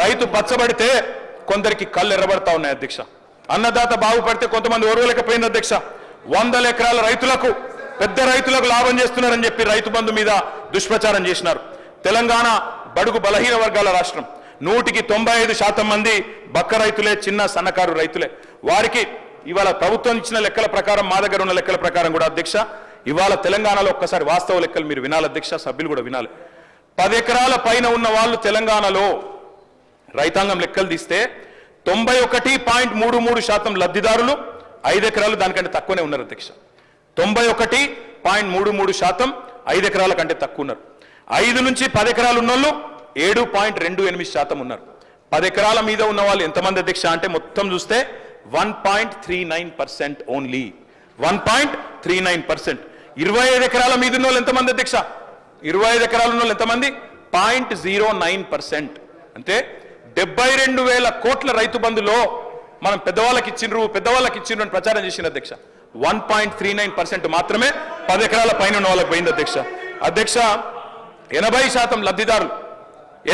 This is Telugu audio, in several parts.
రైతు పచ్చబడితే కొందరికి కళ్ళు ఎర్రబడతా ఉన్నాయి అధ్యక్ష. అన్నదాత బాగుపడితే కొంతమంది ఓర్వలేకపోయింది అధ్యక్ష. 100 ఎకరాల రైతులకు పెద్ద రైతులకు లాభం చేస్తున్నారని చెప్పి రైతు బంధు మీద దుష్ప్రచారం చేసినారు. తెలంగాణ బడుగు బలహీన వర్గాల రాష్ట్రం. 195% మంది బక్క రైతులే, చిన్న సన్నకారు రైతులే. వారికి ఇవాళ ప్రభుత్వం ఇచ్చిన లెక్కల ప్రకారం, మా దగ్గర ఉన్న లెక్కల ప్రకారం కూడా అధ్యక్ష, ఇవాళ తెలంగాణలో ఒక్కసారి వాస్తవ లెక్కలు మీరు వినాలి అధ్యక్ష, సభ్యులు కూడా వినాలి. 10 ఎకరాల పైన ఉన్న వాళ్ళు తెలంగాణలో రైతాంగం లెక్కలు తీస్తే 91.33% లబ్ధిదారులు 5 ఎకరాలు దానికంటే తక్కువనే ఉన్నారు అధ్యక్ష. 91.33% 5 ఎకరాల కంటే తక్కువ ఉన్నారు. 5 నుంచి 10 ఎకరాలు ఉన్నోళ్ళు 7.28% ఉన్నారు. 10 ఎకరాల మీద ఉన్న వాళ్ళు ఎంతమంది అధ్యక్ష అంటే మొత్తం చూస్తే 1.39% ఓన్లీ. 1.39%. 25 ఎకరాల మీద ఉన్న వాళ్ళు ఎంతమంది అధ్యక్ష? 25 ఎకరాలు ఉన్న వాళ్ళు ఎంతమంది? 0.09%. అంటే 72,000 కోట్ల రైతు బంధులో మనం పెద్దవాళ్ళకి ఇచ్చిండ్రు అని ప్రచారం చేసిన అధ్యక్ష. 1.39% మాత్రమే 10 ఎకరాల పైన ఉన్న వాళ్ళకి పోయింది అధ్యక్ష. అధ్యక్ష 80% లబ్ధిదారులు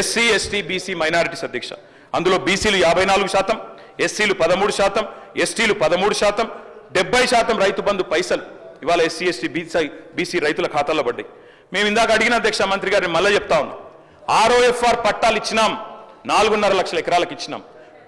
ఎస్సీ, ఎస్టీ, బీసీ, మైనారిటీస్ అధ్యక్ష. అందులో బీసీలు 54%, ఎస్సీలు 13%, ఎస్టీలు 13%, 70% రైతు బంధు పైసలు ఇవాళ ఎస్సీ, ఎస్టీ, బీసీ రైతుల ఖాతాలో పడ్డాయి. మేము ఇందాక అడిగిన అధ్యక్ష మంత్రి గారిని మళ్ళీ చెప్తా ఉన్నాం. ఆర్ఓఎఫ్ఆర్ పట్టాలు ఇచ్చినాం, 4.5 లక్షల ఎకరాలకు ఇచ్చినాం.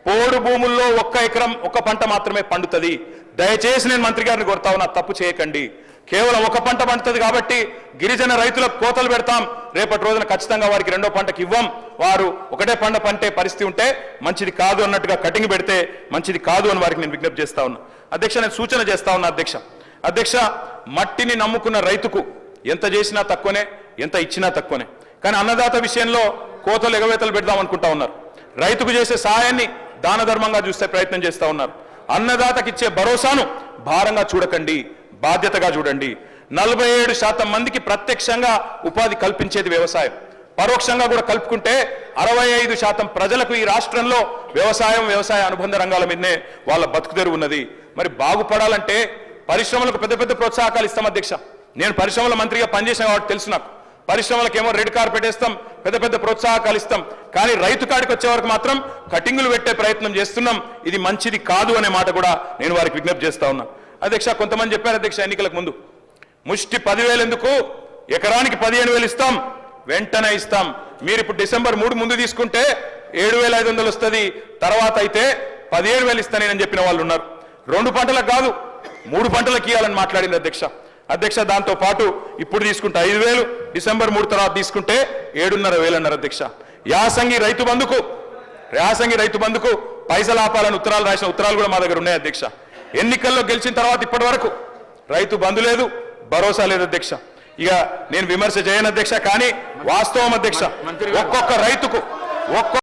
పోడు భూముల్లో 1 ఎకరం 1 పంట మాత్రమే పండుతుంది. దయచేసి నేను మంత్రి గారిని కోరుతా ఉన్నా, తప్పు చేయకండి. కేవలం 1 పంట పండుతుంది కాబట్టి గిరిజన రైతులకు కోతలు పెడతాం, రేపటి రోజున ఖచ్చితంగా వారికి 2వ పంటకి ఇవ్వం, వారు 1 పంట పంటే పరిస్థితి ఉంటే మంచిది కాదు అన్నట్టుగా కటింగ్ పెడితే మంచిది కాదు అని వారికి నేను విజ్ఞప్తి చేస్తా ఉన్నా అధ్యక్ష. నేను సూచన చేస్తా ఉన్నా అధ్యక్ష, మట్టిని నమ్ముకున్న రైతుకు ఎంత చేసినా తక్కువనే, ఎంత ఇచ్చినా తక్కువనే. కానీ అన్నదాత విషయంలో కోతలు ఎగవేతలు పెడదాం అనుకుంటా ఉన్నారు. రైతుకు చేసే సహాయాన్ని దాన ధర్మంగా చూస్తే ప్రయత్నం చేస్తా ఉన్నారు. అన్నదాతకి ఇచ్చే భరోసాను భారంగా చూడకండి, బాధ్యతగా చూడండి. 47% మందికి ప్రత్యక్షంగా ఉపాధి కల్పించేది వ్యవసాయం. పరోక్షంగా కూడా కలుపుకుంటే 65% ప్రజలకు ఈ రాష్ట్రంలో వ్యవసాయ అనుబంధ రంగాల మీదనే వాళ్ళ బతుకుదెరువు ఉన్నది. మరి బాగుపడాలంటే పరిశ్రమలకు పెద్ద పెద్ద ప్రోత్సాహకాలు ఇస్తాం అధ్యక్ష. నేను పరిశ్రమల మంత్రిగా పనిచేసిన కాబట్టి తెలుసు నాకు. పరిశ్రమలకేమో రెడ్ కార్పెట్ ఇస్తాం, పెద్ద పెద్ద ప్రోత్సాహకాలు ఇస్తాం. కానీ రైతు కాడికి వచ్చే వరకు మాత్రం కటింగులు పెట్టే ప్రయత్నం చేస్తున్నాం. ఇది మంచిది కాదు అనే మాట కూడా నేను వారికి విజ్ఞప్తి చేస్తా ఉన్నా అధ్యక్ష. కొంతమంది చెప్పారు అధ్యక్ష ఎన్నికలకు ముందు, ముష్టి 10,000 ఎందుకు, ఎకరానికి 15,000 ఇస్తాం, వెంటనే ఇస్తాం. మీరు ఇప్పుడు డిసెంబర్ 3 ముందు తీసుకుంటే 7,500 వస్తుంది, తర్వాత అయితే 17,000 ఇస్తానని చెప్పిన వాళ్ళు ఉన్నారు. 2 పంటలకు కాదు 3 పంటలకు ఇవ్వాలని మాట్లాడింది అధ్యక్ష. దాంతో పాటు ఇప్పుడు తీసుకుంటే 5,000, డిసెంబర్ 3 తర్వాత తీసుకుంటే 7,500 అన్నారు అధ్యక్ష. యాసంగి రైతు బంధుకు పైసలు ఆపాలని ఉత్తరాలు రాసిన ఉత్తరాలు కూడా మా దగ్గర ఉన్నాయి అధ్యక్ష. ఎన్నికల్లో గెలిచిన తర్వాత ఇప్పటి వరకు రైతు బంధు లేదు, భరోసా లేదు అధ్యక్ష. ఇక నేను విమర్శ చేయను అధ్యక్ష, కానీ వాస్తవం అధ్యక్ష, ఒక్కొక్క రైతుకు